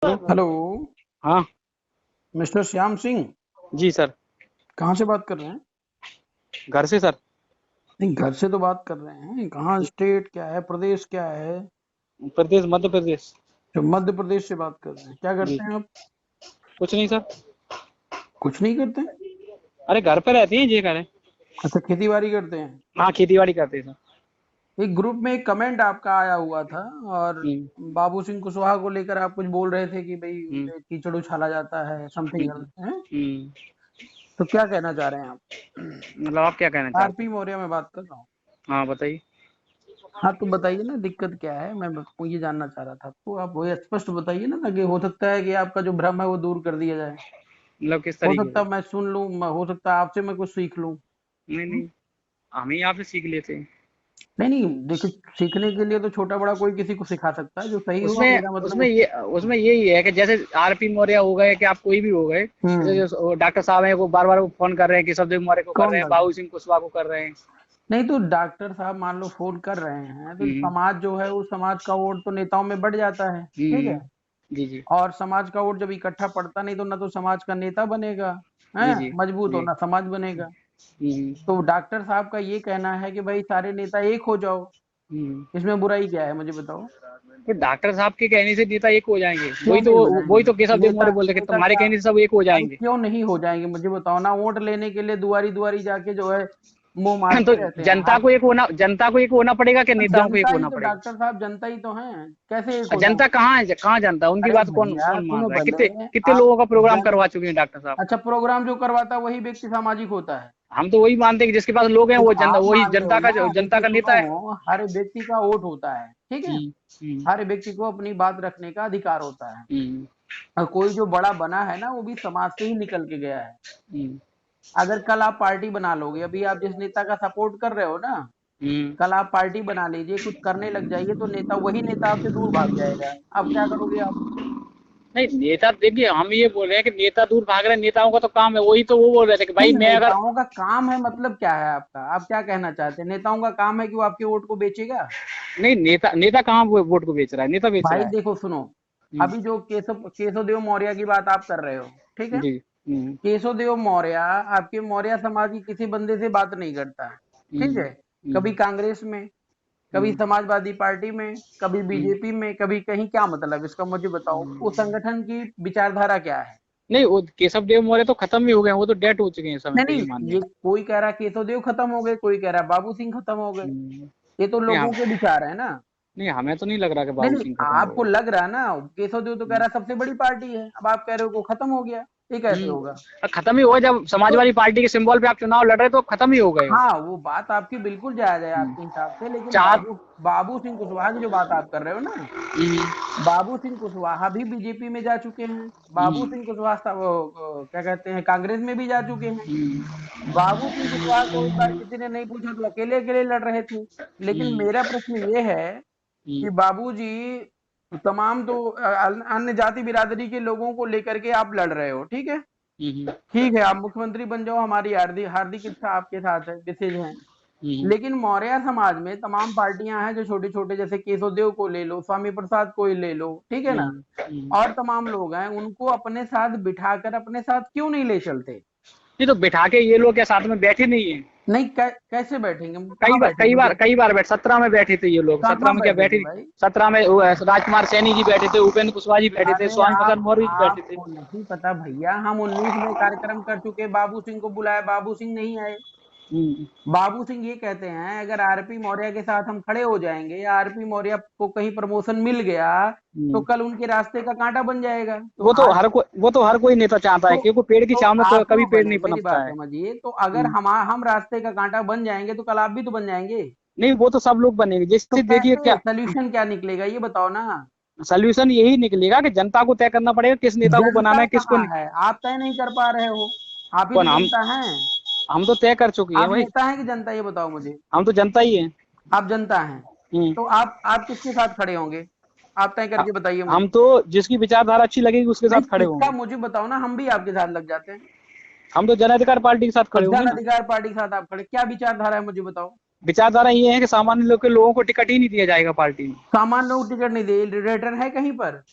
Hello. हाँ। Mister Shyam Singh. जी sir. कहाँ से बात कर रहे हैं? घर से सर। नहीं, घर से तो बात कर रहे हैं, कहाँ? स्टेट क्या है, प्रदेश क्या है? प्रदेश मध्य प्रदेश। जो मध्य प्रदेश से बात कर रहे हैं, क्या जी। करते हैं आप? कुछ नहीं सर। कुछ नहीं करते? अरे घर पे रहती हैं जी करें। अच्छा, खेती बाड़ी करते हैं। हाँ खेती बाड़ी करते हैं सर। एक ग्रुप में एक कमेंट आपका आया हुआ था, और हम्म। बाबू सिंह कुशवाहा को लेकर आप कुछ बोल रहे थे कि भाई हम्म। कीचड़ उछाला जाता है, समथिंग हम्म। एल्स है। हम्म। तो क्या कहना चाह रहे हैं आप? मतलब आप क्या कहना चाहते आरपी हैं? मौर्य में बात कर रहा हूँ। हाँ बताइए। हाँ, तो बताइए ना, दिक्कत क्या है? मैं ये जानना चाह रहा था, तो आप वही स्पष्ट बताइए ना, ताकि हो सकता है कि आपका जो भ्रम है वो दूर कर दिया जाए। मतलब किस हो तरीके सकता से? है मैं सुन लूं, हो सकता है आपसे मैं कुछ सीख लूं। नहीं नहीं। हम ही आपसे सीख लेते हैं। नहीं नहीं, देखिए, सीखने के लिए तो छोटा बड़ा कोई किसी को सिखा सकता है, जो सही हुआ उसमें मेरा मतलब उसमें ये उसमें यही है कि जैसे आरपी मौर्य हो गए कि आप कोई भी हो गए, जैसे हम्म। जो डॉक्टर साहब हैं वो बार बार फोन कर रहे हैं कि सफदर मौर्य को कर कौन रहे हैं, डॉक्टर? बाबू सिंह कुशवाहा को कर रहे हैं। नहीं, तो डॉक्टर साहब मान लो फोन कर रहे हैं, तो हम्म। समाज जो है, उस समाज का वोट तो नेताओं में बढ़ जाता है, ठीक है। हम्म। जी जी। और समाज का वोट जब इकट्ठा पड़ता नहीं, तो ना तो समाज का नेता बनेगा, है जी जी। मजबूत, हो जी। ना समाज बनेगा। हम्म। तो डॉक्टर साहब का ये कहना है कि भाई सारे नेता एक हो जाओ। हम्म। इसमें बुराई क्या है, मुझे बताओ। तो डॉक्टर साहब के कहने से नेता एक हो जाएंगे, क्यों नहीं हो वही जाएंगे? तो केशव देव नेता मौर्य बोल रहे थे नेता तुम्हारे क्या? कहने से सब एक हो अरे जाएंगे। क्यों नहीं हो जाएंगे, मुझे बताओ ना। वोट लेने के लिए दुआरी दुआरी जाके जो है मुंह तो मारते रहते हैं आप। जनता को एक होना पड़ेगा कि नेताओं को एक जनता ही होना तो, पड़ेगा? डॉक्टर साहब जनता ही तो हैं, कैसे एक हो जनता जाएंगे? कहाँ है, कहाँ जनता है? उनकी अरे बात कौन भैया कौन मान सुनो रहा है? भले। कितने कितने आप लोगों का प्रोग्राम जन करवा चुके हैं डॉक्टर साहब। अच्छा, प्रोग्राम जो करवाता है वही व्यक्ति सामाजिक होता है? हम तो वही मानते हैं कि जिसके पास लोग हैं तो वो जनता, आप वही मान रहे हो ना, जनता देखिए का नेता है। सुनो, हर व्यक्ति का वोट होता है, ठीक है। हम्म। हम्म। हर व्यक्ति को अपनी बात रखने का अधिकार होता है। हम्म। और कोई जो बड़ा बना है ना, वो भी समाज से ही निकल के गया है। हम्म। अगर कल आप पार्टी बना लोगे, अभी आप जिस नेता का सपोर्ट कर रहे हो ना, हम्म। कल आप पार्टी बना लीजिए, कुछ करने लग जाइए, तो वही नेता आपसे दूर भाग जाएगा। अब क्या करोगे आप? नहीं नेता देखिए, हम ये बोल रहे हैं कि नेता दूर भाग रहे हैं, नेताओं का तो काम है, वही तो वो बोल रहे थे कि नहीं, भाई मैं अगर। नेताओं का काम है मतलब क्या है आपका? आप क्या कहना चाहते हैं? नेताओं का काम है कि वो आपके वोट को बेचेगा? नहीं, नेता नेता कहाँ वोट को बेच रहा है? नेता बेच भाई रहा है। देखो सुनो, हम्म। अभी जो केशव देव मौर्य की बात आप कर रहे हो, ठीक है। जी। हम्म। केशव देव मौर्य आपके मौर्य समाज की किसी बंदे से बात नहीं करता, ठीक हम्म। है। कभी हम्म। कांग्रेस में, कभी हम्म। समाजवादी पार्टी में, कभी हम्म। बीजेपी में, कभी कहीं। क्या मतलब इसका, मुझे बताओ। उस संगठन की विचारधारा क्या है? नहीं वो केशव देव मौर्य तो खत्म ही हो गए हैं, वो तो डेट हो चुके हैं इस समय नहीं पे, ये नहीं, मान ये लीजिए। कोई कह रहा है केशव देव खत्म हो गए, कोई कह रहा है बाबू सिंह खत्म हो गए। हम्म। ये तो नहीं हम लोगों के विचार है ना। नहीं हमें तो नहीं लग रहा कि नहीं बाबू नहीं, सिंह खत्म हो आपको गए। लग रहा है ना। केशव देव तो कह रहा है सबसे बड़ी पार्टी है, अब आप कह रहे हो वो खत्म हो गया। ये कैसे होगा? खत्म ही हुआ, जब तो समाजवादी पार्टी के सिंबल पे आप चुनाव लड़ रहे तो खत्म ही हो गए हो। हाँ, वो बात आपकी बिल्कुल जायज है हम्म। आपके हिसाब से, लेकिन चार। बाबू सिंह कुशवाहा की जो बात आप कर रहे हो ना, हम्म। बाबू सिंह कुशवाहा भी बीजेपी में जा चुके हैं। बाबू हम्म। सिंह कुशवाहा क्या कहते हैं, कांग्रेस में भी जा चुके हैं। हम्म। बाबू सिंह कुशवाहा को एक बार किसी ने नहीं पूछा तो अकेले अकेले लड़ रहे थे। लेकिन हम्म। मेरा प्रश्न ये है कि हम्म। बाबूजी, तमाम तो अन्य जाति बिरादरी के लोगों को लेकर के आप लड़ रहे हो, ठीक है। हम्म। ठीक है, आप मुख्यमंत्री बन जाओ, हमारी हार्दिक हार्दिक इच्छा आपके साथ है, विशेष है। हम्म। लेकिन मौर्य समाज में तमाम पार्टियां हैं जो छोटे छोटे, जैसे केशवदेव को ले लो, स्वामी प्रसाद को ही ले लो, ठीक है ना। हम्म। हम्म। और तमाम लोग हैं, उनको अपने साथ बिठाकर अपने साथ क्यों नहीं ले चलते? नहीं तो बिठा के ये लोग क्या साथ में बैठे नहीं है? नहीं, कैसे बैठेंगे? कहाँ बैठे मुझे? कई बार बैठ 17 में बैठे थे ये लोग, 17 कहाँ में क्या बैठे थे बैठे? भाई? 17 में वो राजकुमार सैनी जी बैठे थे, उपेंद्र कुशवाहा जी बैठे थे, अरे स्वामी प्रसाद मौर्य जी बैठे थे। आपको नहीं पता भैया, हम 19 में कार्यक्रम कर चुके, बाबू सिंह को बुलाया, बाबू सिंह नहीं आए। हम्म। बाबू सिंह ये कहते हैं, अगर आरपी मौर्य के साथ हम खड़े हो जाएंगे, या आरपी मौर्य को कहीं प्रमोशन मिल गया, तो हम्म। कल उनके रास्ते का कांटा बन जाएगा। तो वो तो आज, हर कोई नेता चाहता है, तो क्योंकि पेड़ की तो छाव में आप कभी सुनो पेड़ पहले, नहीं मेरी बात पनपता है। समझिए। तो अगर हम्म। हम रास्ते का कांटा बन जाएंगे, तो कल आप भी तो बन जाएंगे। नहीं वो तो सब लोग बनेंगे, तो जैसे देखिए कैसे क्या। सोल्यूशन क्या निकलेगा, ये बताओ ना। सोल्यूशन यही निकलेगा कि जनता को तय करना पड़ेगा किस नेता को बनाना जनता है, किसको कहाँ नहीं। है? आप तय नहीं कर पा रहे हो। आप ही तो कौन? जनता हैं। हम तो तय कर चुके हैं आप भाई। नेता हैं कि जनता, ये बताओ मुझे। हम तो जनता ही है। आप जनता हैं, हम्म। तो आप किसके साथ खड़े होंगे? आप तय ह- करके बताइए मुझे। हम तो जिसकी विचारधारा अच्छी लगेगी उसके नहीं, साथ खड़े किसका होंगे। मुझे बताओ ना, हम भी आपके साथ लग जाते हैं। हम तो जन अधिकार पार्टी के साथ तो खड़े होंगे जन ना। अधिकार पार्टी के साथ आप खड़े, क्या विचारधारा है मुझे बताओ। विचारधारा ये है कि सामान्य लोगों को टिकट ही नहीं दिया जाएगा पार्टी में। सामान्य लोग टिकट नहीं दे, रेटर है कहीं पर?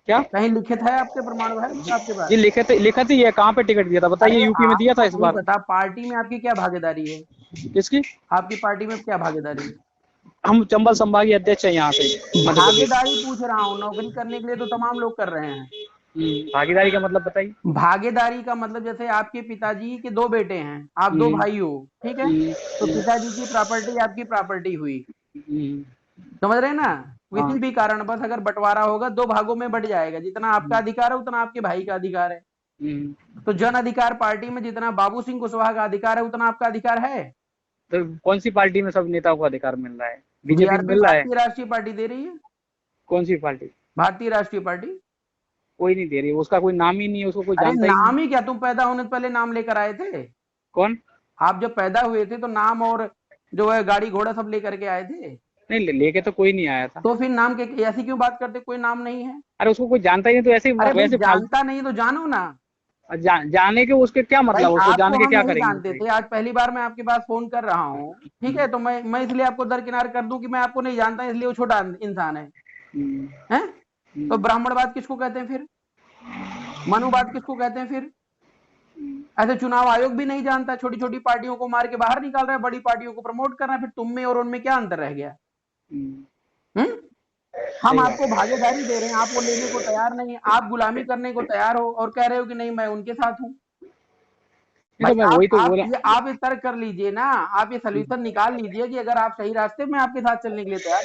क्या कहीं लिखित है आपके प्रमाण है आपके पास? जी लिखा थी ये, कहाँ पे टिकट दिया था बताइए, अरे यूपी में दिया था आपको इस नहीं बार। पता पार्टी में आपकी क्या भागीदारी है? किसकी? आपकी पार्टी में क्या भागीदारी है? हम चंबल संभागीय अध्यक्ष है यहाँ से, मध्य प्रदेश। भागीदारी पूछ रहा हूँ, नौकरी करने के लिए तो तमाम लोग कर रहे हैं। भागीदारी का मतलब बताइए। भागीदारी का मतलब जैसे आपके पिताजी के दो बेटे हैं, आप दो हम्म, भाई हो, ठीक है? हम्म, तो पिताजी की प्रॉपर्टी आपकी प्रॉपर्टी हुई, हम्म, समझ रहे हैं ना? हाँ, किसी भी कारणवश अगर बंटवारा होगा दो भागों में बंट जाएगा, जितना आपका हम्म, अधिकार है उतना आपके भाई का अधिकार है। हम्म। तो जन अधिकार पार्टी में जितना बाबू सिंह कुशवाहा का अधिकार है उतना आपका अधिकार है। तो कौन सी पार्टी में सब नेताओं को अधिकार मिल रहा है? बीजेपी में बीआरपी मिल रहा है? भारतीय राष्ट्रीय पार्टी दे रही है। कौन सी पार्टी? भारतीय राष्ट्रीय पार्टी। कोई नहीं दे रही, उसका कोई नाम ही नहीं है, उसको कोई अरे जानता ही नहीं। नाम ही क्या, तुम पैदा होने से पहले नाम लेकर आए थे? कौन? आप जब पैदा हुए थे तो नाम और जो है गाड़ी घोड़ा सब लेकर के आए थे। नहीं, लेके तो कोई नहीं आया था। तो फिर नाम के ऐसी क्यों बात करते, कोई नाम नहीं है? अरे उसको कोई जानता ही नहीं, तो ऐसे अरे भाई वैसे फालतू। जानता नहीं तो जानो ना। जाने के उसके क्या भाई मतलब, उसको आपको जान के हम क्या नहीं करेंगे जानते उससे? थे, आज पहली बार मैं आपके पास फोन कर रहा हूँ, ठीक है? तो मैं इसलिए आपको दरकिनार कर दूं कि मैं आपको नहीं जानता, इसलिए वो छोटा इंसान है। हम्म, हैं? तो हम्म, ब्राह्मणवाद किसको कहते हैं फिर? मनुवाद किसको कहते हैं फिर? ऐसे चुनाव आयोग भी नहीं जानता, छोटी छोटी पार्टियों को मार के बाहर निकाल रहा है, बड़ी पार्टियों को प्रमोट कर रहा है, फिर तुम में और उनमें क्या अंतर रह गया? हम्म, हम्म? हम सही बात आपको है। भागीदारी दे रहे हैं, आप वो लेने को तैयार नहीं है, आप गुलामी करने को तैयार हो और कह रहे हो कि नहीं मैं उनके साथ हूं। नहीं भाई तो मैं वही तो बोला। आप ये तर्क कर लीजिए ना, आप ये सोल्यूशन निकाल लीजिए कि अगर आप सही रास्ते में आपके साथ चलने के लिए तैयार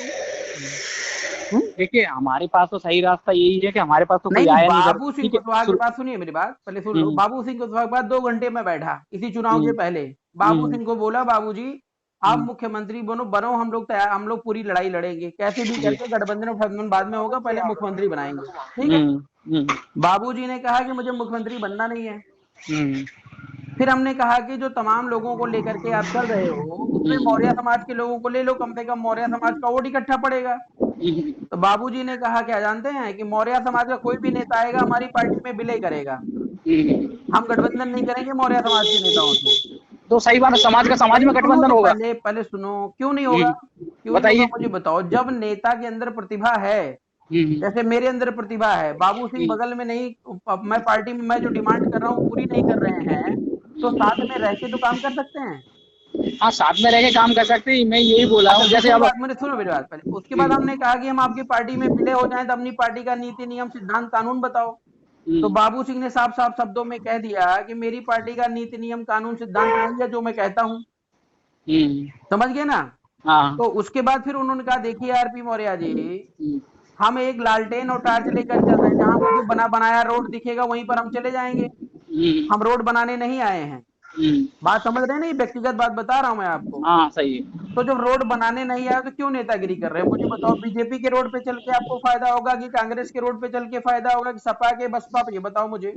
हूँ। देखिए हमारे पास तो सही रास्ता यही है कि हमारे पास तो कोई नहीं, आया नहीं इधर, बाबू सिंह ठीक है कुशवाहा की बात सुनिए, मेरी बात पहले सुन लो। हम्म, बाबू सिंह कुशवाहा के बाद 2 घंटे में बैठा इसी चुनाव के हम्म, पहले। बाबू हम्म, सिंह को बोला, बाबूजी आप हम्म, मुख्यमंत्री बनो बनो, हम लोग तैयार, हम लोग पूरी लड़ाई लड़ेंगे, कैसे भी जी, करके गठबंधन फठबंधन बाद में होगा, पहले मुख्यमंत्री बनाएंगे, ठीक है? हम्म, हम्म, बाबूजी ने कहा कि मुझे मुख्यमंत्री बनना नहीं है। हम्म, फिर हमने कहा कि जो तमाम लोगों को लेकर के आप चल रहे हो उसमें मौर्य समाज के लोगों को ले लो, कम से कम मौर्य समाज का वोट इकट्ठा पड़ेगा। तो बाबूजी ने कहा क्या जानते हैं कि मौर्य समाज का कोई भी नेता आएगा हमारी पार्टी में विलय करेगा, हम गठबंधन नहीं करेंगे मौर्य समाज के नेताओं से। तो सही बात है, समाज का समाज पहले में सुनो गठबंधन तो, होगा। पहले पहले सुनो, क्यों नहीं होगा? क्यों नहीं होगा बताइए। मुझे बताओ। जब नेता के अंदर प्रतिभा है, हम्म, जैसे मेरे अंदर प्रतिभा है, बाबू सिंह हम्म, बगल में नहीं, मैं पार्टी में मैं जो डिमांड कर रहा हूँ पूरी नहीं कर रहे हैं, तो साथ में रह के तो काम कर सकते हैं। हाँ साथ में रह के काम कर सकते हैं, मैं यही बोला अच्छा हूँ जैसे दूसरी अब। बात, मैंने सुनो मेरी बात पहले, उसके बाद हमने कहा कि हम आपकी पार्टी में विलय हो जाएं तो अपनी पार्टी का नीति नियम सिद्धांत कानून बताओ। तो हम्म, बाबू सिंह ने साफ साफ शब्दों में कह दिया कि मेरी पार्टी का नीति नियम कानून सिद्धांत वही है जो मैं कहता हूं। हम्म, समझ गए ना? हाँ, तो उसके बाद फिर उन्होंने कहा देखिए आरपी मौर्य जी, हम्म, हम एक लालटेन और टार्च लेकर चल रहे हैं, जहां मुझे बना बनाया रोड दिखेगा वहीं पर हम चले जाएंगे, हम्म, हम रोड बनाने नहीं आए हैं। हम्म, बात समझ रहे हैं ना? ये व्यक्तिगत बात बता रहा हूं मैं आपको। हाँ सही है। तो जब रोड बनाने नहीं आए तो क्यों नेतागिरी कर रहे हैं मुझे बताओ? बीजेपी के रोड पे चल के आपको फायदा होगा कि कांग्रेस के रोड पे चल के फायदा होगा कि सपा के बसपा पे, ये बताओ मुझे।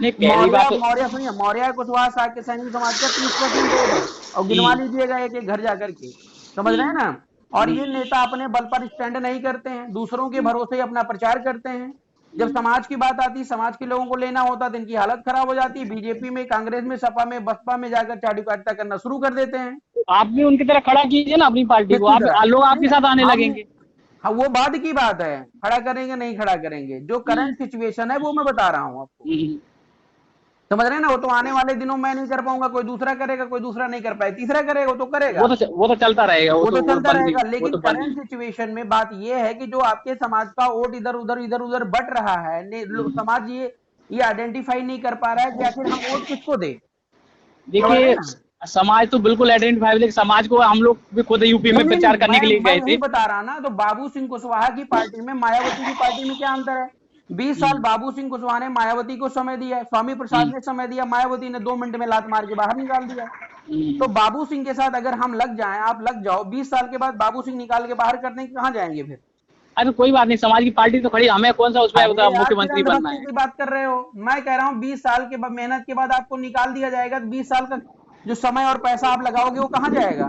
नहीं पहली मौर्य बात तो। मौर्य सुनिए, मौर्य कुशवाहा साक्य सैनिक समाज का 30% वोट है, और गिनवा हम्म, लीजिएगा एक एक घर जाकर के, समझ रहे हैं हम्म, ना? और ये हम्म, नेता अपने बल पर स्टैंड नहीं करते हैं, दूसरों के भरोसे अपना प्रचार करते हैं। जब हम्म, समाज की बात आती है, समाज के लोगों को लेना होता तो इनकी हालत खराब हो जाती है, बीजेपी में, कांग्रेस में, सपा में, बसपा में जाकर चाटुकारिता करना शुरू कर देते हैं। आप भी उनकी तरह खड़ा कीजिए ना अपनी पार्टी को, किसकी आप तरह? लोग आपके नहीं, साथ आने हम, लगेंगे। हाँ वो बाद की बात है, खड़ा करेंगे नहीं खड़ा करेंगे, जो हम्म, करंट सिचुएशन है वो मैं बता रहा हूँ आपको, हम्म, समझ रहे हैं ना? वो तो आने वाले दिनों में नहीं कर पाऊंगा, कोई दूसरा करेगा, कोई दूसरा नहीं कर पाए, तीसरा करेगा, वो तो करेगा, वो तो चलता रहेगा, वो तो वो चलता बंद नहीं, रहेगा। वो लेकिन तो बंद करंट नहीं। सिचुएशन में बात ये है कि जो आपके समाज का वोट इधर उधर इधर उधर बट रहा है, समाज ये आइडेंटिफाई नहीं कर पा रहा है कि आखिर हम वोट किसको दे, समझ रहे हैं देखिए ना? समाज तो बिल्कुल आइडेंटिफाई, लेकिन समाज को हम लोग भी खुद यूपी नहीं में नहीं प्रचार नहीं, करने के लिए मैं गए यही थे। बता रहा ना। तो बाबू सिंह कुशवाहा की पार्टी में मायावती की पार्टी में क्या अंतर है? 20 साल हम्म, बाबू सिंह कुशवाहा ने मायावती को समय दिया, स्वामी प्रसाद हम्म, ने समय दिया, मायावती ने 2 मिनट में लात मार के बाहर निकाल दिया। तो हम्म। बाबू सिंह के साथ अगर हम लग जाएं, आप लग जाओ, 20 साल के बाद बाबू सिंह निकाल के बाहर करने के कहां जाएंगे फिर? अरे कोई बात नहीं, समाज की पार्टी तो खड़ी, हमें कौन सा उसमें अरे यार फिर मुख्यमंत्री बनना अंधभक्ति है। की बात कर रहे हो। मैं कह रहा हूं 20 साल के बाद मेहनत के बाद आपको निकाल दिया जाएगा, तो 20 साल का जो समय और पैसा आप लगाओगे वो कहां जाएगा?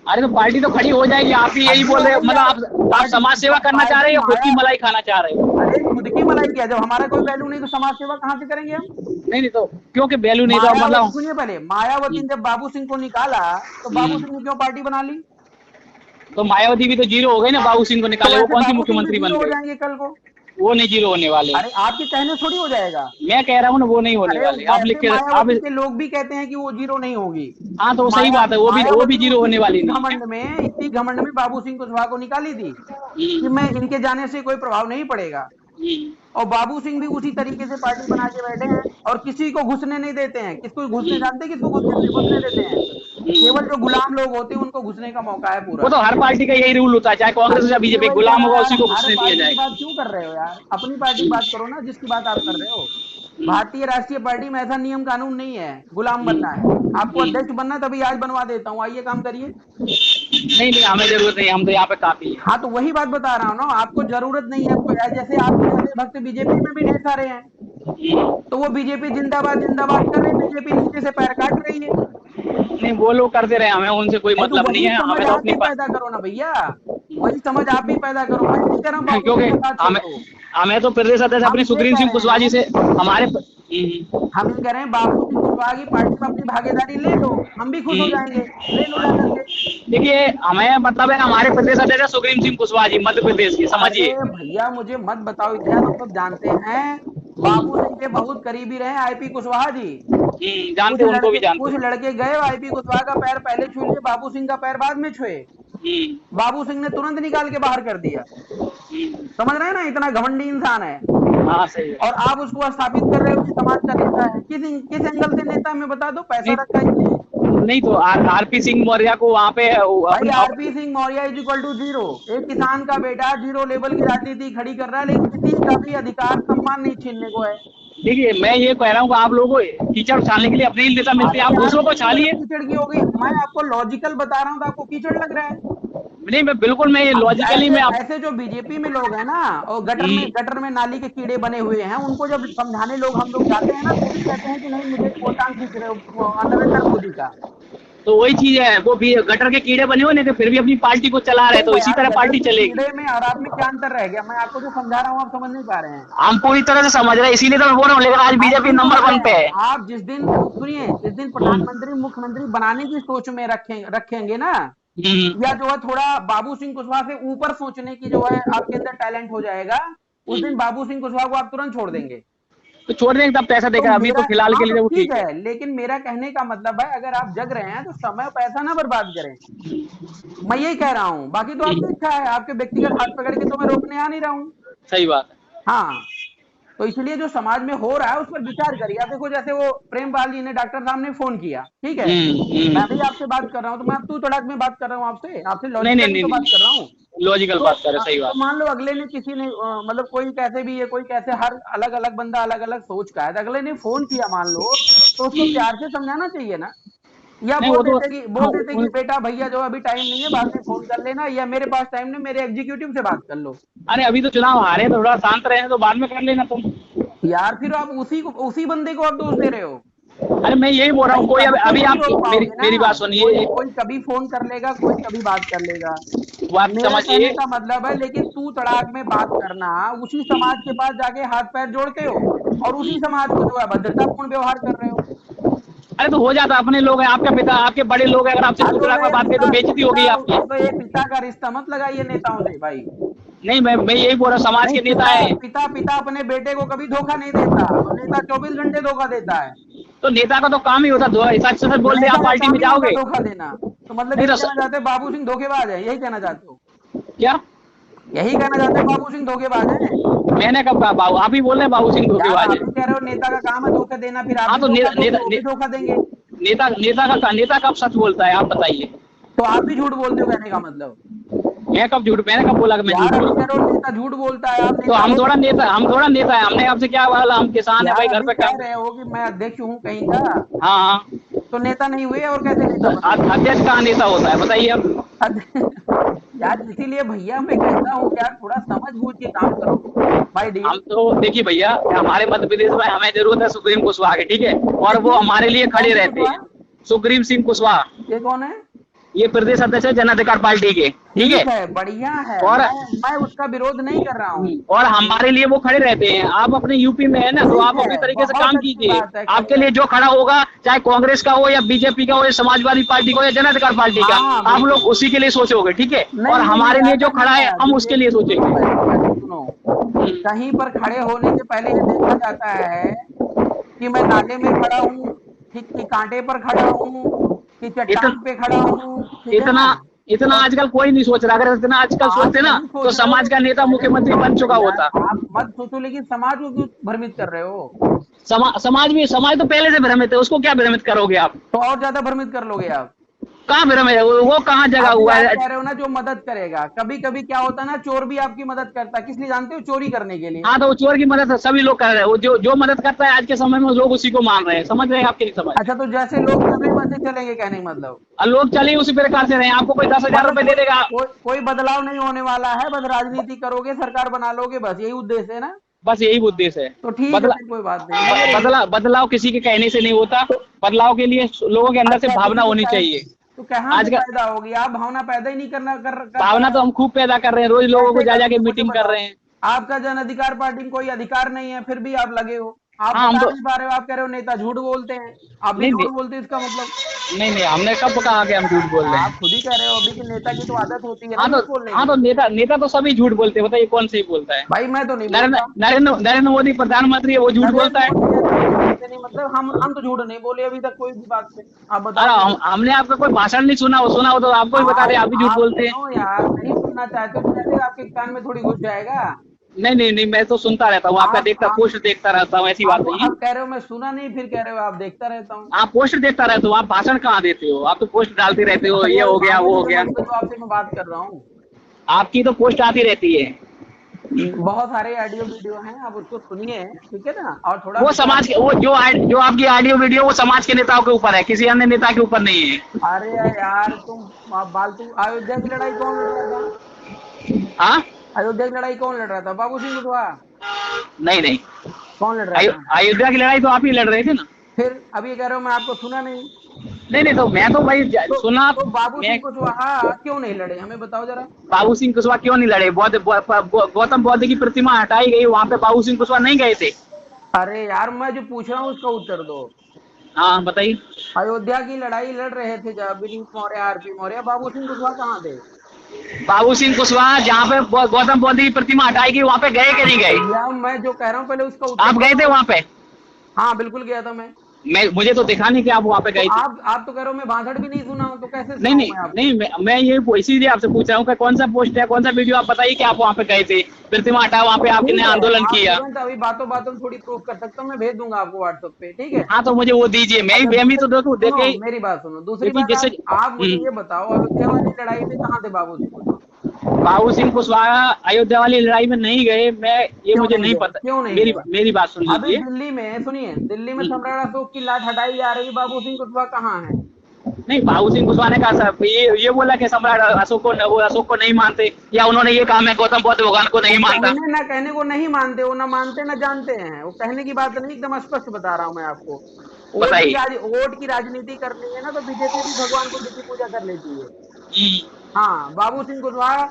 अरे तो पार्टी तो खड़ी हो जाएगी, आप भी यही अरे बोल रहे हो, अरे मतलब यार, आप समाज सेवा करना चाह रहे पार्टी हो या खुद की माया, मलाई खाना चाह रहे हो? अरे खुद की मलाई क्या, जब हमारा कोई वैल्यू नहीं तो समाज सेवा कहां से करेंगे हम? नहीं नहीं, तो क्योंकि वैल्यू नहीं तो मायावती मतलब। सुनिए पहले, मायावती ने जब बाबू सिंह को निकाला तो बाबू हम्म, सिंह ने क्यों पार्टी बना ली? तो मायावती भी तो जीरो हो गई ना, बाबू सिंह को तो निकाले, वो ऐसे कौन सी बाबू सिंह भी मुख्यमंत्री बन जीरो हो गई? जाएंगे कल को। वो नहीं जीरो होने वाले। अरे आपके कहने थोड़ी हो जाएगा, मैं कह रहा हूँ ना वो नहीं होने वाले। आप लिख के मायावती के लोग भी कहते हैं कि वो जीरो नहीं होगी। हाँ तो सही बात है, वो भी जीरो होने वाली नहीं है। इसी घमंड में बाबू सिंह कुशवाहा को निकाली थी कि मैं इनके जाने से कोई प्रभाव नहीं पड़ेगा, और बाबू सिंह भी उसी तरीके से पार्टी बना के बैठे हैं और किसी को घुसने नहीं देते हैं। किसको घुसने जानते हैं, किसको घुसने देते हैं? केवल जो गुलाम लोग होते हैं उनको घुसने का मौका है पूरा। वो तो हर पार्टी का यही रूल होता है, चाहे कांग्रेस या बीजेपी, गुलाम होगा उसी को घुसने दिया जाएगा। बात क्यों कर रहे हो यार, अपनी पार्टी की बात करो ना जिसकी बात आप कर रहे हो। भारतीय राष्ट्रीय पार्टी में ऐसा नियम कानून नहीं है गुलाम बनना है। आपको अध्यक्ष बनना तभी आज बनवा देता हूँ, आइए काम करिए। नहीं नहीं हमें जरूरत नहीं, हम तो यहाँ पे काफी है। हाँ तो वही बात बता रहा हूँ ना, आपको जरूरत नहीं है। जैसे आपके जैसे भक्त बीजेपी में भी ढेर सारे हैं, तो वो बीजेपी जिंदाबाद जिंदाबाद कर रहे, बीजेपी नीचे से पैर काट रही है। नहीं वो लोग करते रहे, हमें उनसे कोई मतलब नहीं है। हमें तो अपनी पैदा करो ना भैया, वही समझ आप ही पैदा करो। मैं नहीं कह रहा हूँ क्योंकि हमें तो प्रदेश अध्यक्ष अपनी सुग्रीव सिंह कुशवाहा जी से हमारे हम ये कह रहे हैं बाबू सिंह कुशवाहा की पार्टी में अपनी भागीदारी ले लो, हम भी खुश हो जाएंगे, ले लो जाकर के। देखिए हमें मतलब है हमारे प्रदेश अध्यक्ष सुग्रीव सिंह कुशवाहा जी मध्य प्रदेश की, समझिए। भैया मुझे मत बताओ, इतिहास हम सब जानते हैं। बाबू सिंह के बहुत करीबी रहे आईपी कुशवाहा जी, जानते उनको भी जानते। कुछ लड़के गए आईपी कुशवाहा का पैर पहले छू लिए, बाबू सिंह का पैर बाद में छुए। बाबू सिंह ने तुरंत निकाल के बाहर कर दिया। समझ रहे हैं ना, इतना घमंडी इंसान है। हाँ सही है। और आप उसको स्थापित कर रहे हो कि समाज का नेता है। किस एंगल से नेता हमें बता दो, पैसा रखा है नहीं तो आरपी सिंह मौर्य को वहाँ पे RP Singh Maurya is equal to zero. एक किसान का बेटा जीरो लेवल की राजनीति खड़ी कर रहा है, लेकिन किसी का भी अधिकार सम्मान नहीं छीनने को है। देखिए मैं ये कह रहा हूँ आप लोगों को कीचड़ छानने के लिए अपनी नेता मिलते हैं, आप दूसरों को छानिए। कीचड़ की हो गई, मैं आपको लॉजिकल बता रहा हूँ तो आपको कीचड़ लग रहा है। नहीं मैं बिल्कुल मैं ये लॉजिकली में ऐसे जो बीजेपी में लोग हैं ना, और गटर में नाली के कीड़े बने हुए हैं, उनको जब समझाने हम लोग जाते हैं ना, तो भी कहते हैं कि नहीं मुझे वोटांग खींच रहे हो नरेंद्र मोदी का। तो वही चीज है, वो भी गटर के कीड़े बने हुए नहीं, फिर भी अपनी पार्टी को चला रहे, तो इसी तरह पार्टी चलेगी। कीड़े में और आप में क्या अंतर रह गया? मैं आपको जो समझा रहा हूँ आप समझ नहीं पा रहे हैं। हम पूरी तरह से समझ रहे हैं, इसीलिए तो मैं बोल रहा हूँ, लेकिन आज बीजेपी नंबर 1 पे है। आप जिस दिन सुनिए, जिस दिन प्रधानमंत्री मुख्यमंत्री बनाने की सोच में रखेंगे ना, या जो है थोड़ा बाबू सिंह कुशवाहा से ऊपर सोचने की जो है आपके अंदर टैलेंट हो जाएगा, उस दिन बाबू सिंह कुशवाहा को आप तुरंत छोड़ देंगे। तो छोड़ देंगे तब पैसा देगा, अभी तो फिलहाल के लिए वो ठीक है। लेकिन मेरा कहने का मतलब है, अगर आप जग रहे हैं तो समय पैसा ना बर्बाद करें, मैं यही कह रहा हूँ। बाकी तो आपकी इच्छा है, आपके व्यक्तिगत हाथ पकड़ के तो मैं रोकने आ नहीं रहा हूँ। सही बात है। हाँ तो इसलिए जो समाज में हो रहा है उस पर विचार करिए। आप देखो जैसे वो प्रेमपाल जी ने, डॉक्टर साहब ने फोन किया, ठीक है, मैं भी आपसे बात कर रहा हूँ, तो मैं तू तड़ाक में बात कर रहा हूँ आपसे लॉजिकल बात कर रहा हूँ, लॉजिकल बात कर रहे। सही बात। तो मान लो अगले ने किसी ने मतलब कोई कैसे भी है, कोई कैसे, हर अलग अलग बंदा अलग अलग सोच का है, अगले ने फोन किया मान लो, तो उसको प्यार से समझाना चाहिए ना, या बोल देते कि बेटा भैया जो अभी टाइम नहीं है, बाद में फोन कर लेना, या मेरे पास टाइम नहीं, मेरे एग्जीक्यूटिव से बात कर लो। अरे अभी तो चुनाव हारे, थोड़ा शांत रहे तो बाद में कर लेना तुम। यार फिर आप उसी बंदे को आप दोष दे रहे हो। अरे मैं यही बोल रहा हूँ, कोई अभी आप मेरी बात सुनिए, कोई कभी फोन कर लेगा, कोई कभी बात कर लेगा, मेरा कहने का मतलब है। लेकिन तू तड़ाक में बात करना, उसी समाज के पास जाके हाथ पैर जोड़ते हो और उसी समाज को जो है भद्रतापूर्ण व्यवहार कर रहे हो। अरे तो हो जाता, अपने लोग हैं, आपके पिता, आपके बड़े लोग हैं, अगर आपसे तू तड़ाक में बात करें तो बेइज्जती होगी आपकी। तो ये पिता का रिश्ता मत लगाइए नेताओं से भाई। नहीं मैं यही बोल रहा हूँ, समाज के नेता है। पिता अपने बेटे को कभी धोखा नहीं देता, और नेता 24 घंटे धोखा देता है। तो नेता का तो काम ही होता है, सच सच बोल दे आप पार्टी में जाओगे। धोखा देना तो मतलब ये कहना चाहते हैं बाबू सिंह धोखेबाज है, यही कहना चाहते हो क्या? यही कहना चाहते हैं बाबू सिंह धोखेबाज है? मैंने कब कहा? बाबू आप ही बोल रहे हैं बाबू सिंह धोखेबाज है। कह रहे हो नेता का काम है धोखा देना, फिर आप धोखा देंगे। नेता कब सच बोलता है आप बताइए? तो आप भी झूठ बोलते हो, कहने का मतलब? मैंने कब बोला कि मैं झूठ बोलता हूँ? नेता झूठ बोलता है, तो हम थोड़ा नेता है, हमने आपसे क्या बोला? हम किसान है भाई, घर पे कह रहे हो कि मैं अध्यक्ष हूँ कहीं का। हाँ तो नेता नहीं हुए और कैसे नेता? अध्यक्ष कहाँ नेता होता है बताइए अब? यार इसीलिए भैया मैं कहता हूँ यार थोड़ा समझ बूझ के काम करो भाई। हम तो देखिए भैया, हमारे मध्य प्रदेश में हमें जरूरत है सुग्रीव कुशवाहा की, ठीक है, और वो हमारे लिए खड़े रहते हैं। सुग्रीव सिंह कुशवाहा ये कौन है? ये प्रदेश अध्यक्ष है जन अधिकार पार्टी के, ठीक है, बढ़िया है। और मैं उसका विरोध नहीं कर रहा हूँ, और हमारे लिए वो खड़े रहते हैं। आप अपने यूपी में है ना, तो आप अपने तरीके से काम कीजिए। आपके लिए जो खड़ा होगा, चाहे कांग्रेस का हो या बीजेपी का हो या समाजवादी पार्टी का हो या जन अधिकार पार्टी का, आप लोग उसी के लिए सोचोगे, ठीक है, और हमारे लिए जो खड़ा है हम उसके लिए सोचेंगे। कहीं पर खड़े होने से पहले ये देखा जाता है कि मैं नाले में खड़ा हूँ, ठीक, कि कांटे पर खड़ा हूँ, कि चट्टान पे खड़ा हूँ, ठीक है इतना ना। इतना आजकल कोई नहीं सोच रहा। अगर इतना आजकल आप सोचते ना नहीं तो सोच रहे हो, समाज का नेता अरे मुख्यमंत्री बन चुका यार होता। आप मत सोचो, लेकिन समाज को क्यों भ्रमित कर रहे हो। समाज तो पहले से भ्रमित है, उसको क्या भ्रमित करोगे आप? तो और ज्यादा भ्रमित कर लोगे आप। कहाँ भ्रमित है वो कहाँ जगह अभी हुआ आप है? कह रहे हो ना जो मदद करेगा, कभी कभी क्या होता है ना, चोर भी आपकी मदद करता है, किस लिए जानते हो, चोरी करने के लिए। हाँ, तो वो चोर की मदद सभी लोग कर रहे हैं। वो जो मदद करता है आज के समय में लोग उसी को मान रहे हैं। समझ रहे हैं आपके? नहीं समझ रहे? अच्छा, तो जैसे लोग चल रहे हैं वैसे चलेंगे, कहने का मतलब। और लोग चले उसी प्रकार से रहे। आपको कोई 10,000 मतलब रुपए दे देगा। कोई बदलाव नहीं होने वाला है, बस राजनीति करोगे, सरकार बना लोगे, बस यही उद्देश्य है ना। बस यही उद्देश्य है। तो ठीक है, बदला फिर कोई बात नहीं, मगर ये बदलाव किसी के कहने से नहीं होता। तो बदलाव के लिए लोगों के अंदर से अच्छा, भावना होनी चाहिए। तो कहाँ आज से का पैदा होगी, आप भावना पैदा ही नहीं कर पा भावना रहे तो हो। हम खूब पैदा कर रहे हैं, रोज लोगों को कैसे जा जाके करोगे मुझे मीटिंग कर बताओ। रहे हैं। आपका जन अधिकार पार्टी में कोई अधिकार नहीं है, फिर भी आप लगे हो। आप हाँ, हम बता तो नहीं पा रहे हो, आप कह रहे हो नेता झूठ बोलते हैं। आप भी नहीं नहीं झूठ बोलते हैं, इसका मतलब। नहीं हमने कब कहा कि हम झूठ बोल रहे आप हैं? खुद ही कह रहे हो अभी कि नेता की तो आदत होती है ना हाँ झूठ बोलने हाँ, की। तो नेता नेता तो सभी झूठ बोलते हैं। बताइए कौन सही बोलता है? भाई मैं तो नहीं नरेंद्र बोलता। नरेंद्र नरेंद्र मोदी प्रधानमंत्री है, वो झूठ नरेंद्र बोलता है? मोदी है तो झूठ बोलते नहीं, मतलब हम तो झूठ नहीं बोले अभी तक कोई भी बात पे। आप अरे बताओ मुझे। हमने आपका कोई भाषण नहीं सुना हो तो आपको ही बता रहे, आप भी झूठ आप बोलते हैं। सुनो यार, नहीं सुनना चाहते हो तो कैसे आपके कान में थोड़ी घुस जाएगा। नहीं, मैं तो सुनता रहता हूँ, आपका आप आप पोस्ट देखता रहता हूँ, ऐसी बात नहीं है। आप कह रहे हो मैं सुना नहीं, फिर कह रहे हो आप देखता रहता हूँ। आप पोस्ट देखता रहते हो, आप भाषण कहाँ देते हो? आप तो पोस्ट डालते रहते हो, अरे ये यार हो गया वो सामने हो से गया। समझ के तो आपसे मैं बात कर रहा हूँ। आपकी तो पोस्ट आती रहती है। बहुत सारे ऑडियो वीडियो हैं, आप उसको सुनिए, ठीक है ना, और थोड़ा वो विचार समाज के, करिए। वो जो आपकी ऑडियो वीडियो, वो समाज के नेताओं के ऊपर है, किसी अन्य नेता के ऊपर नहीं है। अरे यार तुम फालतू। अयोध्या की लड़ाई कौन लड़ रहा था। हाँ, अयोध्या की लड़ाई कौन लड़ रहा था, बाबू सिंह कुशवाहा। नहीं कौन लड़ रहा था। अयोध्या की लड़ाई तो आप ही लड़ रहे थे ना। फिर अभी कह रहे हो मैं आपको सुना नहीं। नहीं, तो मैं तो भाई सुना। तो बाबू मैं सिंह कुशवाहा क्यों नहीं लड़े, हमें बताओ जरा। बाबू सिंह कुशवाहा क्यों नहीं लड़े? गौतम बुद्ध की प्रतिमा हटाई गई, वहां पे बाबू सिंह कुशवाहा नहीं गए थे? अरे यार मैं जो पूछ रहा हूँ उसका उत्तर दो। हाँ, बताइए। अयोध्या की लड़ाई लड़ रहे थे जब विनीत मौर्य, आरपी मौर्य, बाबू सिंह कुशवाहा कहाँ थे। बाबू सिंह कुशवाहा जहाँ पे गौतम बुद्ध की प्रतिमा हटाई गई, वहां पे गए कि नहीं गए? भैया मैं जो कह रहा हूँ पहले उसका उत्तर आप गए थे दो। वहां पे? हाँ बिल्कुल गया था मैं। मुझे तो दिखा नहीं कि आप वहां पे तो गए थे। आप तो कह रहे हो मैं भाषण भी नहीं सुना हूँ, तो कैसे नहीं सुनाऊँ नहीं मैं नहीं, आपको। मैं ये इसीलिए आपसे पूछ रहा हूँ कि कौन सा पोस्ट है, कौन सा वीडियो, आप बताइए कि आप वहां पे गए थे, प्रतिमा हटा, वहां पे आपने ठीक है, आंदोलन आप किया। तुरंत अभी बातों बातों में थोड़ी प्रूफ कर सकता हूँ, मैं भेज दूंगा आपको व्हाट्सएप पे, ठीक है। हाँ, तो मुझे वो दीजिए, अच्छा मैं भी तो देखो सुनो, देखे। मेरी बात सुनो, दूसरी क्योंकि बात, जैसे आप मुझे ये बताओ अयोध्या वाली लड़ाई में कहाँ थे बाबू सिंह कुशवाहा। बाबू सिंह कुशवाहा अयोध्या वाली लड़ाई में नहीं गए। ये क्यों मुझे नहीं नहीं गए, पता। क्यों नहीं मेरी गए। मेरी बात सुन अभी लीजिए। दिल्ली में सुनिए, दिल्ली में सम्राट अशोक की लाट हटाई जा रही, बाबू सिंह कुशवाहा कहाँ है। नहीं, बाबू सिंह कुशवाहा ने कहा सर, ये बोला कि सम्राट अशोक को नहीं मानते, या उन्होंने ये कहा मैं गौतम बुद्ध भगवान को वो नहीं मानता? कहने ना कहने को नहीं मानते, वो ना मानते ना जानते हैं, वो कहने की बात नहीं, एकदम स्पष्ट बता रहा हूँ मैं आपको। बताइए। वोट की राजनीति करनी है ना, तो बीजेपी भी भगवान बुद्ध की पूजा कर लेती है। हम्म, हाँ, बाबू सिंह कुशवाहा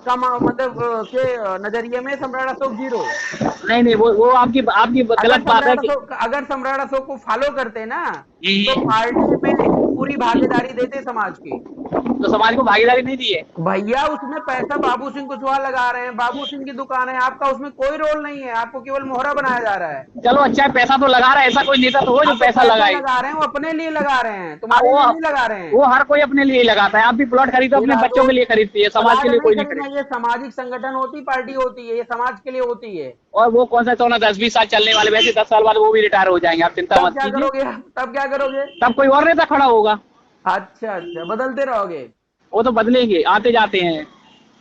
का मतलब के नजरिए में सम्राट अशोक जीरो। नहीं, वो आपकी गलत बात है कि अगर सम्राट अशोक को फॉलो करते ना, तो हम्म, पार्टी में पूरी भागीदारी देते समाज की। तो समाज को भागीदारी नहीं दी है। भैया उसमें पैसा बाबू सिंह कुशवाहा लगा रहे हैं, बाबू सिंह की दुकान है, आपका उसमें कोई रोल नहीं है, आपको केवल मोहरा बनाया जा रहा है। चलो अच्छा है, पैसा तो लगा रहा है, ऐसा कोई नेता तो हो जो हाँ, तो पैसा पैसा लगाए। लगा रहे हैं, वो अपने लिए लगा रहे हैं, हाँ, तुम्हारे लिए नहीं लगा रहे हैं। वो हर कोई अपने लिए ही लगाता है। आप भी प्लॉट खरीदो, अपने बच्चों के लिए खरीदती है, समाज प्लाट के लिए नहीं कोई नहीं खरीदना, खरीदता। ये सामाजिक संगठन होती, पार्टी होती है, ये समाज के लिए होती है। और वो कौन सा 10-20 साल चलने वाले, वैसे 10 साल बाद वो भी रिटायर हो जाएंगे, आप चिंता तब मत क्या कीजिए। करोगे, तब क्या करोगे। तब कोई और नेता खड़ा होगा। अच्छा अच्छा, बदलते रहोगे। वो तो बदलेंगे, आते जाते हैं।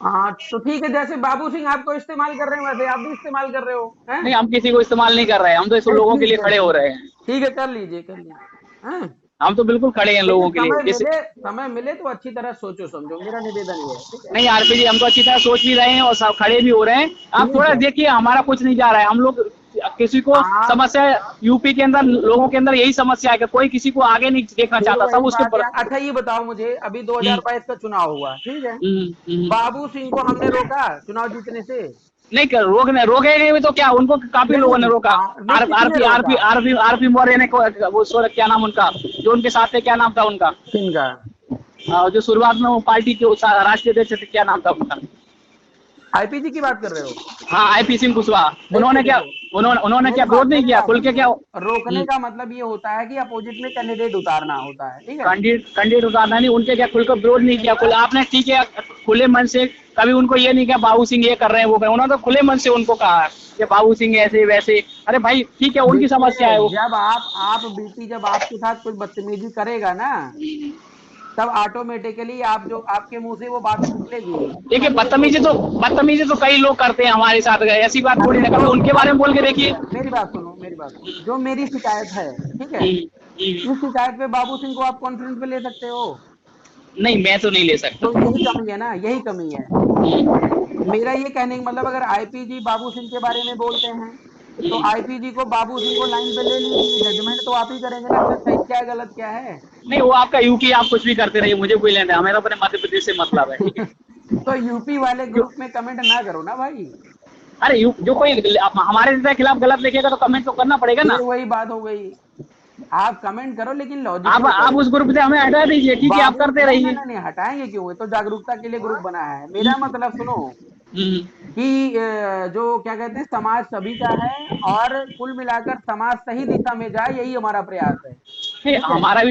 हाँ तो ठीक है, जैसे बाबू सिंह आपको इस्तेमाल कर रहे हैं वैसे आप भी इस्तेमाल कर रहे हो हैं। नहीं, हम किसी को इस्तेमाल नहीं कर रहे हैं, हम तो इस लोगों के लिए ठीक है, खड़े हो रहे हैं। ठीक है, कर लीजिए कर लीजिए, हैं? हम तो बिल्कुल खड़े हैं लेकिन लोगों के लिए। जैसे समय मिले तो अच्छी तरह सोचो समझो, मेरा निवेदन ये है, ठीक है। नहीं, आरपी जी, हम तो अच्छी तरह सोच भी रहे हैं और सब खड़े भी हो रहे हैं। आप ठीक थोड़ा है। देखिए, हमारा कुछ नहीं जा रहा है। हम लोग किसी को आप समस्या, यूपी के अंदर लोगों के अंदर यही समस्या है कि कोई किसी को आगे नहीं देखना फिर चाहता, वही सब उसके बात है। अच्छा ये बताओ मुझे, अभी हम्म, 2022 का चुनाव हुआ, ठीक है। हम्म। बाबू सिंह को हमने रोका चुनाव जीतने से। नहीं कर रोकेंगे भी तो क्या, उनको काफी नहीं लोगों ने रोका। नहीं, किसने रोका। आरपी मौर्य ने वो क्या नाम उनका, जो उनके साथ थे, क्या नाम था उनका, किनका। जो शुरुआत में वो पार्टी के राष्ट्रीय अध्यक्ष थे, क्या नाम था उनका? आईपीसी की बात कर रहे हो? हाँ, आईपी सिंह कुशवाहा, उन्होंने क्या विरोध नहीं किया खुल के? क्या रोकने का मतलब ये होता है कि अपोजिट में कैंडिडेट उतारना होता है, ठीक है। कैंडिडेट उतारना नहीं, उनके क्या खुलकर विरोध नहीं किया? खुल आपने ठीक है खुले मन से, कभी उनको ये नहीं किया बाबू सिंह ये कर रहे हैं वो कर रहे हैं, उन्होंने तो खुले मन से उनको कहा कि बाबू सिंह ऐसे वैसे। अरे भाई ठीक है, उनकी समस्या है वो। जब आप बीपी जब आपके साथ कोई बदतमीजी करेगा ना, तब ऑटोमेटिकली आप जो आपके मुंह से वो बात निकलेगी। देखिए बदतमीजी तो कई लोग करते हैं हमारे साथ, ऐसी बात थोड़ी ना, कभी उनके बारे में बोल के देखिए। मेरी बात सुनो, जो मेरी शिकायत है, ठीक है, इस शिकायत पे बाबू सिंह को आप कॉन्फ्रेंस पे ले सकते हो? नहीं, मैं तो नहीं ले सकता। तो यही कमी है ना, यही कमी है। मेरा ये कहने का मतलब, अगर आईपीजी बाबू सिंह के बारे में बोलते हैं तो आईपीजी को बाबू सिंह को लाइन पे ले लीजिए, जजमेंट तो आप ही करेंगे ना, सही क्या है गलत क्या है। नहीं, वो आपका यूपी, आप कुछ भी करते रहिए, मुझे कोई लेना है, हमें अपने मध्य प्रदेश से मतलब है, ठीक है। तो यूपी वाले ग्रुप में कमेंट ना करो ना भाई। अरे जो कोई हमारे नेता के खिलाफ गलत लिखेगा तो कमेंट तो करना पड़ेगा ना। वही बात हो गई, आप कमेंट करो लेकिन लॉजिक आप उस ग्रुप से हमें हटा दीजिए, ठीक है, आप करते रहिए। नहीं हटाएंगे क्यों, तो जागरूकता के लिए ग्रुप बना है। मेरा मतलब सुनो कि जो क्या कहते हैं, समाज सभी का है और कुल मिलाकर समाज सही दिशा में जाए, यही हमारा प्रयास है। हमारा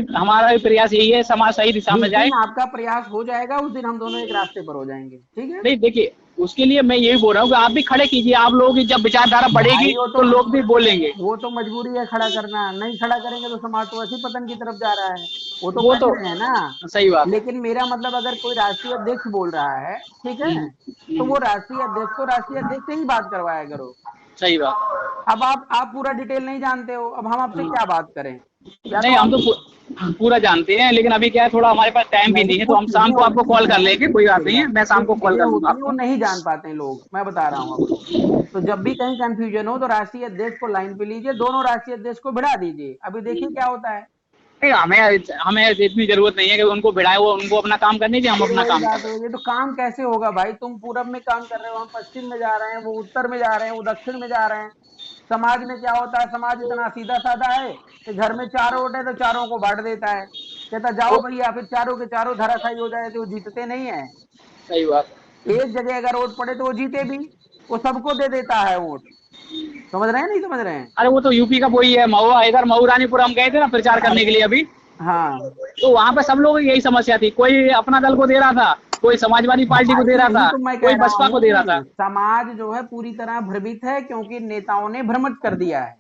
भी प्रयास यही है, समाज सही दिशा में जाए। आपका प्रयास हो जाएगा उस दिन हम दोनों एक रास्ते पर हो जाएंगे, ठीक है। नहीं देखिए, उसके लिए मैं यही बोल रहा हूँ कि आप भी खड़े कीजिए, आप लोगों की जब विचारधारा बढ़ेगी तो लोग भी बोलेंगे। वो तो मजबूरी है खड़ा करना, नहीं खड़ा करेंगे तो समाज तो ऐसी पतन की तरफ जा रहा है। वो तो है ना, सही बात। लेकिन मेरा मतलब, अगर कोई राष्ट्रीय अध्यक्ष बोल रहा है, ठीक है, तो वो राष्ट्रीय अध्यक्ष को राष्ट्रीय अध्यक्ष से ही बात करवाया करो। सही बात। अब आप पूरा डिटेल नहीं जानते हो, अब हम आपसे क्या बात करें? नहीं, हम तो पूरा जानते हैं, लेकिन अभी क्या है, थोड़ा हमारे पास टाइम भी नहीं है, तो हम शाम को आपको कॉल कर लेंगे, कोई बात नहीं है, मैं शाम को कॉल कर लूंगा। वो नहीं जान पाते हैं लोग, मैं बता रहा हूँ आपको। तो जब भी कहीं कंफ्यूजन हो तो राष्ट्रीय अध्यक्ष को लाइन पे लीजिए, दोनों राष्ट्रीय अध्यक्ष को भिड़ा दीजिए, अभी देखिए क्या होता है। नहीं, हमें इतनी जरूरत नहीं है कि उनको भिड़ाए, वो उनको अपना काम करने दीजिए, हम अपना काम करें। ये तो काम कैसे होगा भाई, तुम पूरब में काम कर रहे हो, हम पश्चिम में जा रहे हैं, वो उत्तर में जा रहे हैं, वो दक्षिण में जा रहे हैं। समाज में क्या होता है, समाज इतना सीधा साधा है कि घर में 4 वोट है तो चारों को बांट देता है, कहता जाओ भैया, फिर चारों के चारों धराशायी हो जाए तो वो जीतते नहीं है। सही बात। एक जगह अगर वोट पड़े तो वो जीते भी, वो सबको दे देता है वोट। समझ रहे हैं नहीं समझ रहे हैं? अरे वो तो यूपी का वही है, महुआ, इधर मऊ रानीपुर हम गए थे ना प्रचार करने के लिए अभी। हाँ, तो वहाँ पे सब लोगों की यही समस्या थी, कोई अपना दल को दे रहा था, कोई समाजवादी पार्टी को दे रहा था, कोई बसपा को दे रहा था। समाज जो है पूरी तरह भ्रमित है, क्योंकि नेताओं ने भ्रमित कर दिया है।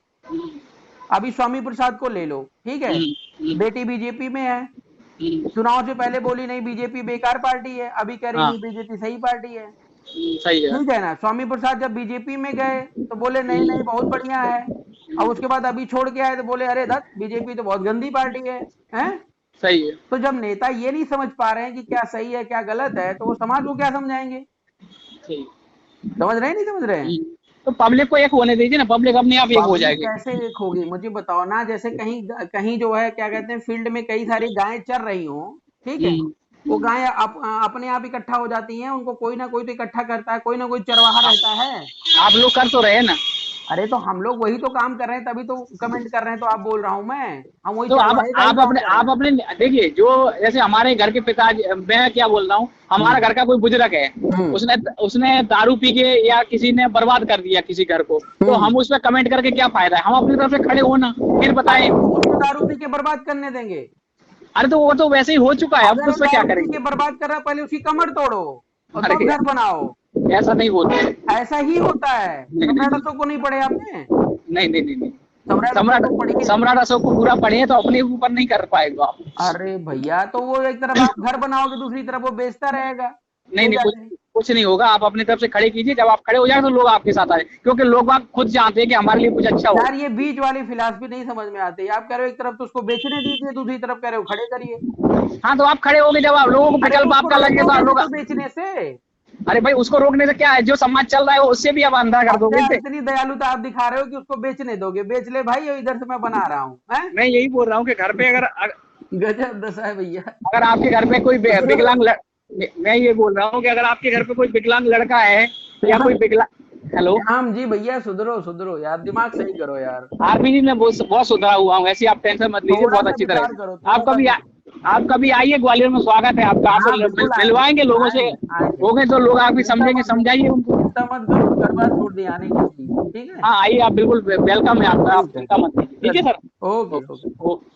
अभी स्वामी प्रसाद को ले लो, ठीक है, बेटी बीजेपी में है, चुनाव से पहले बोली नहीं बीजेपी बेकार पार्टी है, अभी कह रही नहीं बीजेपी सही पार्टी है। सही है, ठीक है ना। स्वामी प्रसाद जब बीजेपी में गए तो बोले नहीं नहीं बहुत बढ़िया है, और उसके बाद अभी छोड़ के आए तो बोले अरे धत बीजेपी तो बहुत गंदी पार्टी है, हैं? सही है। तो जब नेता ये नहीं समझ पा रहे हैं कि क्या सही है क्या गलत है, तो वो समाज को क्या समझाएंगे? समझ रहे हैं नहीं समझ रहे हैं? तो पब्लिक को एक होने दीजिए ना, पब्लिक अपने आप एक हो जाएगी। कैसे एक होगी मुझे बताओ ना। जैसे कहीं कहीं जो है क्या कहते हैं, फील्ड में कई सारी गायें चर रही हो, ठीक है, वो गायें अपने आप इकट्ठा हो जाती हैं, उनको कोई ना कोई तो इकट्ठा करता है, कोई ना कोई चरवाहा रहता है। आप लोग कर तो रहे ना। अरे तो हम लोग वही तो काम कर रहे हैं, तभी तो कमेंट कर रहे हैं, तो आप बोल रहा हूँ हम वही। तो आप अपने देखिए, जो जैसे हमारे घर के पिताजी, मैं क्या बोल रहा हूँ, हमारा घर का कोई बुजुर्ग है, उसने दारू पी के या किसी ने बर्बाद कर दिया किसी घर को, तो हम उस पर कमेंट करके क्या फायदा है? हम अपनी तरफ से खड़े हो ना, फिर बताएं। उसको दारू पी के बर्बाद करने देंगे? अरे तो वो तो वैसे ही हो चुका है, अब उस पर क्या करेंगे? बर्बाद कर रहा है, पहले उसकी कमर तोड़ो और तब घर बनाओ। ऐसा नहीं होता है। ऐसा ही होता है। सम्राट अशोक को नहीं पढ़े आपने? नहीं। सम्राट अशोक को पूरा पढ़े तो अपने ऊपर नहीं कर पाएगा आप। अरे भैया, तो वो एक तरफ आप घर बनाओगे, दूसरी तरफ वो बेचता रहेगा। नहीं कुछ नहीं होगा, आप अपनी तरफ से खड़े कीजिए, जब आप खड़े हो जाए तो लोग आपके साथ आए, क्योंकि लोग आप खुद जानते हैं कि हमारे लिए कुछ अच्छा हो। यार ये बीच वाली फिलॉसफी नहीं समझ में आती। आप कह रहे हो एक तरफ तो उसको बेचने दीजिए, दूसरी तरफ कह रहे हो खड़े करिए। हाँ, तो आप खड़े होगे, जब आप लोगों को विकल्प आपका लगे तो आप लोग बेचने से। अरे भाई, उसको रोकने से क्या है, जो समाज चल रहा है उससे भी आप अंधा कर दोगे। इतनी दयालुता आप दिखा रहे हो कि उसको बेचने दोगे, बेच ले भाई, इधर से मैं बना रहा हूँ। मैं यही बोल रहा हूँ कि घर पे अगर गजब दशा है भैया। अगर आपके घर पे कोई विकलांग, मैं ये बोल रहा हूँ कि अगर आपके घर पे कोई विकलांग लड़का है या कोई विकलांग, हेलो राम जी भैया, सुधरो यार, दिमाग सही करो यार। आरपी जी, मैं बहुत सुधरा हुआ हूँ, ऐसी आप टेंशन मत लीजिए, बहुत अच्छी तरह। आप कभी आप कभी आइए, ग्वालियर में स्वागत है आपका। आप मिलवाएंगे लोगों से, होंगे तो लोग आप भी समझेंगे, समझाइए उनको। चिंता मत करो, करवा छोड़ दिया आने की, ठीक है। हाँ आइए, आप बिल्कुल वेलकम है आपका, आप चिंता मत कीजिए। ठीक है सर, ओके ओके।